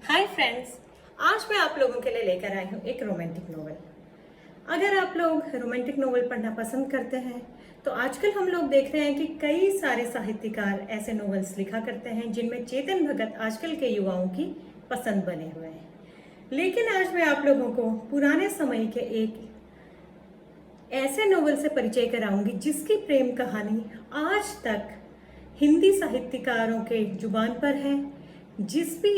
Hi friends, आज मैं आप लोगों के लिए लेकर आई हूँ एक रोमांटिक नोवेल। अगर आप लोग रोमांटिक नोवेल पढ़ना पसंद करते हैं तो आजकल हम लोग देख रहे हैं कि कई सारे साहित्यकार ऐसे नोवेल्स लिखा करते हैं जिनमें चेतन भगत आजकल के युवाओं की पसंद बने हुए हैं। लेकिन आज मैं आप लोगों को पुराने समय के एक ऐसे नोवेल से परिचय कराऊंगी जिसकी प्रेम कहानी आज तक हिंदी साहित्यकारों के जुबान पर है। जिस भी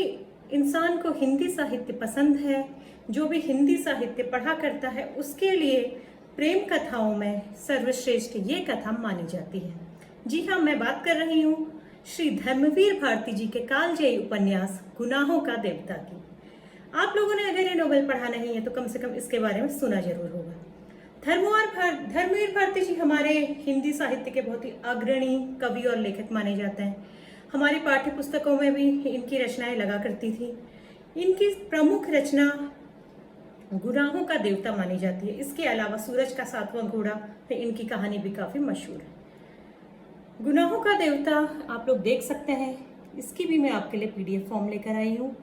इंसान को हिंदी साहित्य पसंद है, जो भी हिंदी साहित्य पढ़ा करता है, उसके लिए प्रेम कथाओं में सर्वश्रेष्ठ ये कथा मानी जाती है। जी हाँ, मैं बात कर रही हूँ श्री धर्मवीर भारती जी के कालजयी उपन्यास गुनाहों का देवता की। आप लोगों ने अगर ये नोवेल पढ़ा नहीं है तो कम से कम इसके बारे में सुना जरूर होगा। धर्मवीर भारती जी हमारे हिंदी साहित्य के बहुत ही अग्रणी कवि और लेखक माने जाते हैं। हमारी पाठ्य पुस्तकों में भी इनकी रचनाएं लगा करती थी। इनकी प्रमुख रचना गुनाहों का देवता मानी जाती है। इसके अलावा सूरज का सातवां घोड़ा में इनकी कहानी भी काफी मशहूर है। गुनाहों का देवता आप लोग देख सकते हैं। इसकी भी मैं आपके लिए PDF फॉर्म लेकर आई हूँ।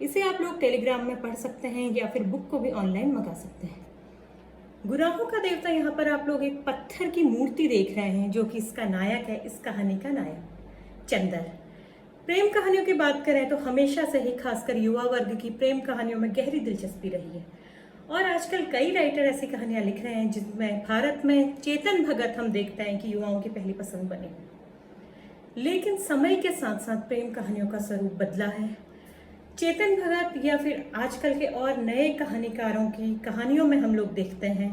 इसे आप लोग टेलीग्राम में पढ़ सकते हैं या फिर बुक को भी ऑनलाइन मंगा सकते हैं। गुनाहों का देवता यहाँ पर आप लोग एक पत्थर की मूर्ति देख रहे हैं जो कि इसका नायक है, इस कहानी का नायक चंदर। प्रेम कहानियों की बात करें तो हमेशा से ही खासकर युवा वर्ग की प्रेम कहानियों में गहरी दिलचस्पी रही है और आजकल कई राइटर ऐसी कहानियां लिख रहे हैं जिसमें भारत में चेतन भगत हम देखते हैं कि युवाओं की पहली पसंद बने। लेकिन समय के साथ साथ प्रेम कहानियों का स्वरूप बदला है। चेतन भगत या फिर आजकल के और नए कहानीकारों की कहानियों में हम लोग देखते हैं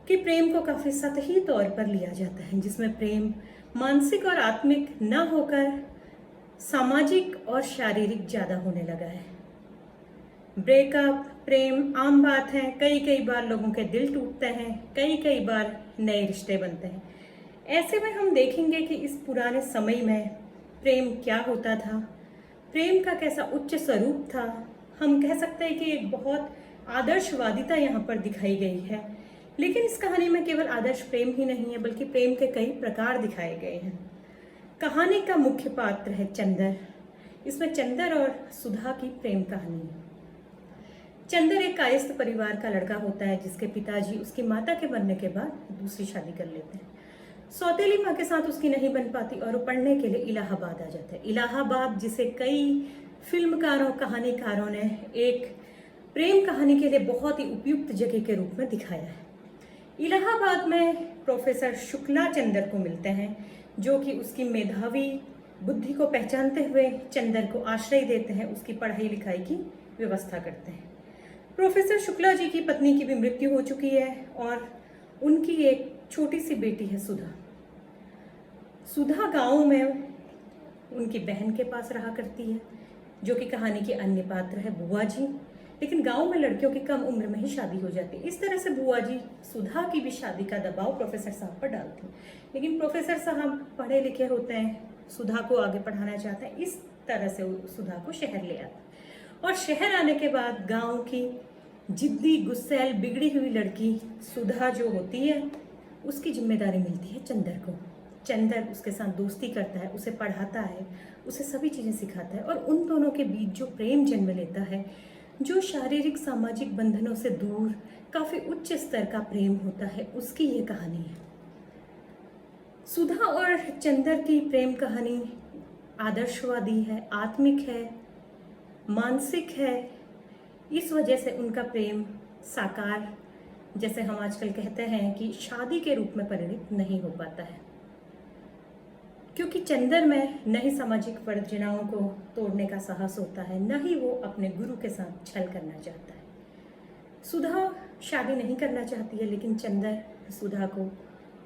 कि प्रेम को काफी सतही तौर पर लिया जाता है, जिसमें प्रेम मानसिक और आत्मिक न होकर सामाजिक और शारीरिक ज्यादा होने लगा है। ब्रेकअप प्रेम आम बात है। कई बार लोगों के दिल टूटते हैं, कई बार नए रिश्ते बनते हैं। ऐसे में हम देखेंगे कि इस पुराने समय में प्रेम क्या होता था, प्रेम का कैसा उच्च स्वरूप था। हम कह सकते हैं कि एक बहुत आदर्शवादिता यहाँ पर दिखाई गई है। लेकिन इस कहानी में केवल आदर्श प्रेम ही नहीं है बल्कि प्रेम के कई प्रकार दिखाए गए हैं। कहानी का मुख्य पात्र है चंदर। इसमें चंदर और सुधा की प्रेम कहानी है। चंदर एक कायस्थ परिवार का लड़का होता है जिसके पिताजी उसकी माता के बनने के बाद दूसरी शादी कर लेते हैं। सौतेली माँ के साथ उसकी नहीं बन पाती और वो पढ़ने के लिए इलाहाबाद आ जाता है। इलाहाबाद जिसे कई फिल्मकारों कहानीकारों ने एक प्रेम कहानी के लिए बहुत ही उपयुक्त जगह के रूप में दिखाया है। इलाहाबाद में प्रोफेसर शुक्ला चंदर को मिलते हैं जो कि उसकी मेधावी बुद्धि को पहचानते हुए चंदर को आश्रय देते हैं, उसकी पढ़ाई लिखाई की व्यवस्था करते हैं। प्रोफेसर शुक्ला जी की पत्नी की भी मृत्यु हो चुकी है और उनकी एक छोटी सी बेटी है सुधा। सुधा गांव में उनकी बहन के पास रहा करती है जो कि कहानी के अन्य पात्र है बुआ जी। लेकिन गांव में लड़कियों की कम उम्र में ही शादी हो जाती है। इस तरह से बुआ जी सुधा की भी शादी का दबाव प्रोफेसर साहब पर डालती हैं। लेकिन प्रोफेसर साहब पढ़े लिखे होते हैं, सुधा को आगे पढ़ाना चाहते हैं। इस तरह से सुधा को शहर ले आते हैं और शहर आने के बाद गांव की जिद्दी गुस्सैल बिगड़ी हुई लड़की सुधा जो होती है उसकी जिम्मेदारी मिलती है चंदर को। चंदर उसके साथ दोस्ती करता है, उसे पढ़ाता है, उसे सभी चीज़ें सिखाता है और उन दोनों के बीच जो प्रेम जन्म लेता है, जो शारीरिक सामाजिक बंधनों से दूर काफी उच्च स्तर का प्रेम होता है, उसकी ये कहानी है। सुधा और चंदर की प्रेम कहानी आदर्शवादी है, आत्मिक है, मानसिक है। इस वजह से उनका प्रेम साकार, जैसे हम आजकल कहते हैं कि शादी के रूप में परिणित नहीं हो पाता है, क्योंकि चंदर में न ही सामाजिक वर्जनाओं को तोड़ने का साहस होता है, न ही वो अपने गुरु के साथ छल करना चाहता है। सुधा शादी नहीं करना चाहती है लेकिन चंदर सुधा को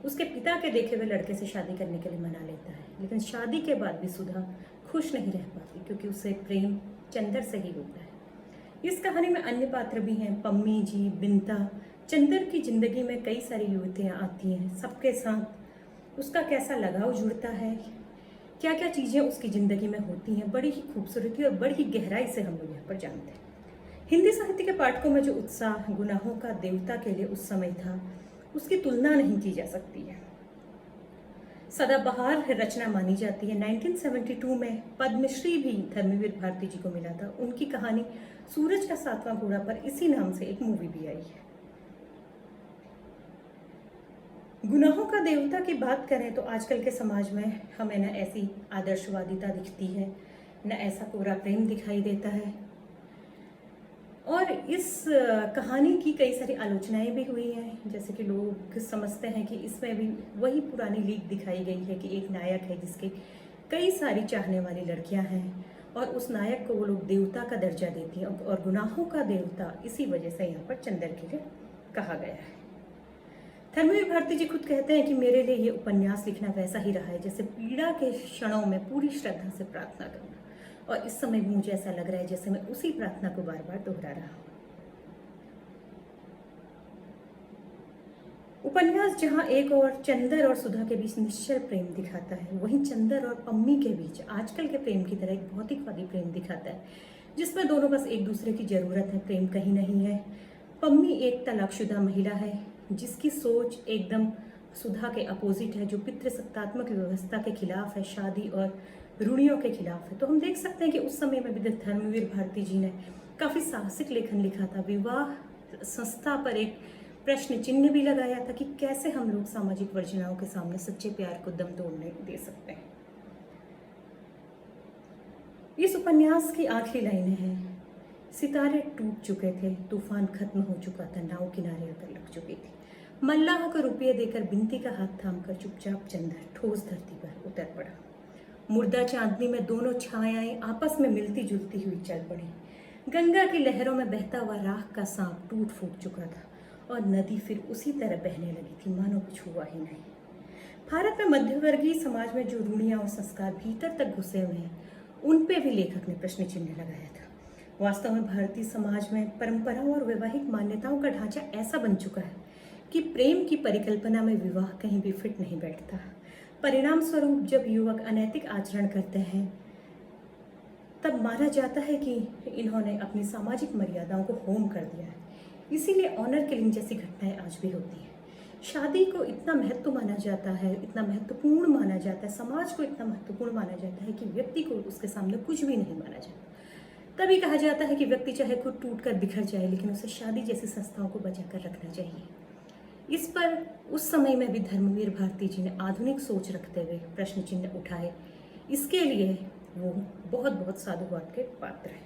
उसके पिता के देखे हुए लड़के से शादी करने के लिए मना लेता है। लेकिन शादी के बाद भी सुधा खुश नहीं रह पाती क्योंकि उसे प्रेम चंदर से ही होता है। इस कहानी में अन्य पात्र भी हैं, पम्मी जी, बिंता। चंदर की जिंदगी में कई सारी युवतियाँ आती हैं, सबके साथ उसका कैसा लगाव जुड़ता है, क्या क्या चीज़ें उसकी ज़िंदगी में होती हैं, बड़ी ही खूबसूरती और बड़ी ही गहराई से हम लोग यहाँ पर जानते हैं। हिंदी साहित्य के पाठकों में जो उत्साह गुनाहों का देवता के लिए उस समय था, उसकी तुलना नहीं की जा सकती है। सदाबहार रचना मानी जाती है। 1972 में पद्मश्री भी धर्मवीर भारती जी को मिला था। उनकी कहानी सूरज का सातवां घोड़ा पर इसी नाम से एक मूवी भी आई है। गुनाहों का देवता की बात करें तो आजकल के समाज में हमें न ऐसी आदर्शवादिता दिखती है, न ऐसा कोरा प्रेम दिखाई देता है। और इस कहानी की कई सारी आलोचनाएं भी हुई हैं, जैसे कि लोग समझते हैं कि इसमें भी वही पुरानी लीक दिखाई गई है कि एक नायक है जिसके कई सारी चाहने वाली लड़कियां हैं और उस नायक को वो लोग देवता का दर्जा देती हैं और गुनाहों का देवता इसी वजह से यहाँ पर चंद्र के लिए कहा गया है। धर्मवीर भारती जी खुद कहते हैं कि मेरे लिए ये उपन्यास लिखना वैसा ही रहा है जैसे पीड़ा के क्षणों में पूरी श्रद्धा से प्रार्थना करना, और इस समय भी मुझे ऐसा लग रहा है जैसे मैं उसी प्रार्थना को बार बार दोहरा रहा हूं। उपन्यास जहां एक और चंदर और सुधा के बीच निश्चल प्रेम दिखाता है, वहीं चंदर और पम्मी के बीच आजकल के प्रेम की तरह एक भौतिकवादी प्रेम दिखाता है जिसमें दोनों बस एक दूसरे की जरूरत है, प्रेम कहीं नहीं है। पम्मी एक तलाकशुदा महिला है जिसकी सोच एकदम सुधा के अपोजिट है, जो पितृसत्तात्मक व्यवस्था के खिलाफ है, शादी और रूढ़ियों के खिलाफ है। तो हम देख सकते हैं कि उस समय में भी धर्मवीर भारती जी ने काफी साहसिक लेखन लिखा था। विवाह संस्था पर एक प्रश्न चिन्ह भी लगाया था कि कैसे हम लोग सामाजिक वर्जनाओं के सामने सच्चे प्यार को दम तोड़ने दे सकते हैं। इस उपन्यास की आखिरी लाइनें हैं, सितारे टूट चुके थे, तूफान खत्म हो चुका था, नाव किनारे आकर लग चुकी थी, मल्लाह को रुपये देकर बिनती का हाथ थामकर चुपचाप चंदर ठोस धरती पर उतर पड़ा। मुर्दा चांदनी में दोनों छायाएं आपस में मिलती जुलती हुई चल पड़ी। गंगा की लहरों में बहता हुआ राख का सांप टूट फूट चुका था और नदी फिर उसी तरह बहने लगी थी मानो कुछ हुआ ही नहीं। भारत में मध्यवर्गीय समाज में जो रूढ़ियां और संस्कार भीतर तक घुसे हुए हैं, उन पे भी लेखक ने प्रश्न चिन्ह लगाया था। वास्तव में भारतीय समाज में परंपराओं और वैवाहिक मान्यताओं का ढांचा ऐसा बन चुका है कि प्रेम की परिकल्पना में विवाह कहीं भी फिट नहीं बैठता। परिणाम स्वरूप जब युवक अनैतिक आचरण करते हैं तब माना जाता है कि इन्होंने अपनी सामाजिक मर्यादाओं को होम कर दिया है। इसीलिए ऑनर किलिंग जैसी घटनाएं आज भी होती हैं। शादी को इतना महत्व माना जाता है, इतना महत्वपूर्ण माना जाता है, समाज को इतना महत्वपूर्ण माना जाता है कि व्यक्ति को उसके सामने कुछ भी नहीं माना जाता। तभी कहा जाता है कि व्यक्ति चाहे खुद टूट कर बिखर जाए लेकिन उसे शादी जैसी संस्थाओं को बचा कर रखना चाहिए। इस पर उस समय में भी धर्मवीर भारती जी ने आधुनिक सोच रखते हुए प्रश्न चिन्ह उठाए। इसके लिए वो बहुत बहुत साधुवाद के पात्र हैं।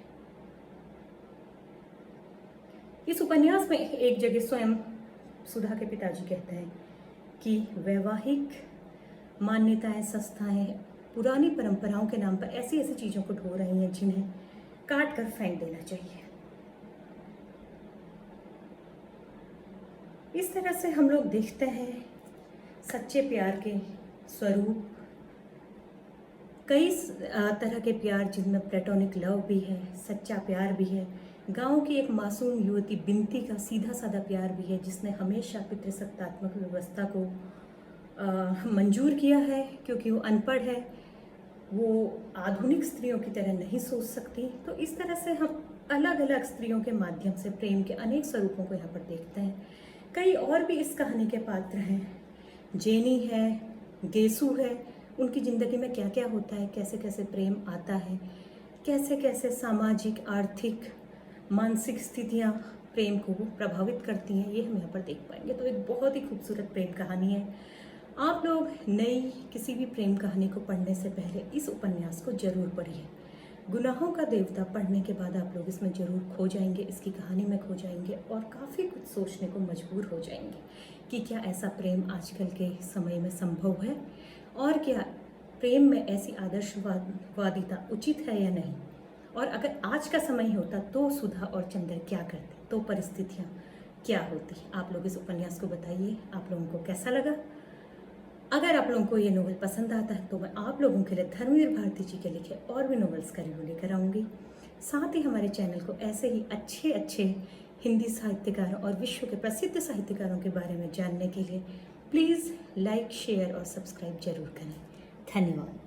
इस उपन्यास में एक जगह स्वयं सुधा के पिताजी कहते हैं कि वैवाहिक मान्यताएं, संस्थाएं पुरानी परंपराओं के नाम पर ऐसी ऐसी चीजों को ढो रही हैं जिन्हें काट कर फेंक देना चाहिए। इस तरह से हम लोग देखते हैं सच्चे प्यार के स्वरूप, कई तरह के प्यार जिनमें प्लेटोनिक लव भी है, सच्चा प्यार भी है, गांव की एक मासूम युवती बिनती का सीधा साधा प्यार भी है जिसने हमेशा पितृसत्तात्मक व्यवस्था को मंजूर किया है क्योंकि वो अनपढ़ है, वो आधुनिक स्त्रियों की तरह नहीं सोच सकती। तो इस तरह से हम अलग अलग स्त्रियों के माध्यम से प्रेम के अनेक स्वरूपों को यहाँ पर देखते हैं। कई और भी इस कहानी के पात्र हैं, जेनी है, गेसु है, उनकी ज़िंदगी में क्या क्या होता है, कैसे कैसे प्रेम आता है, कैसे कैसे सामाजिक, आर्थिक, मानसिक स्थितियाँ प्रेम को प्रभावित करती हैं, ये हम यहाँ पर देख पाएंगे। तो एक बहुत ही खूबसूरत प्रेम कहानी है। आप लोग नई किसी भी प्रेम कहानी को पढ़ने से पहले इस उपन्यास को जरूर पढ़िए। गुनाहों का देवता पढ़ने के बाद आप लोग इसमें जरूर खो जाएंगे, इसकी कहानी में खो जाएंगे और काफ़ी कुछ सोचने को मजबूर हो जाएंगे कि क्या ऐसा प्रेम आजकल के समय में संभव है और क्या प्रेम में ऐसी आदर्शवादिता उचित है या नहीं, और अगर आज का समय होता तो सुधा और चंद्र क्या करते, तो परिस्थितियाँ क्या होती। आप लोग इस उपन्यास को बताइए आप लोगों को कैसा लगा। अगर आप लोगों को ये नोवेल पसंद आता है तो मैं आप लोगों के लिए धर्मवीर भारती जी के लिखे और भी नोवेल्स का रिव्यू लेकर आऊँगी। साथ ही हमारे चैनल को ऐसे ही अच्छे अच्छे हिंदी साहित्यकारों और विश्व के प्रसिद्ध साहित्यकारों के बारे में जानने के लिए प्लीज़ लाइक, शेयर और सब्सक्राइब जरूर करें। धन्यवाद।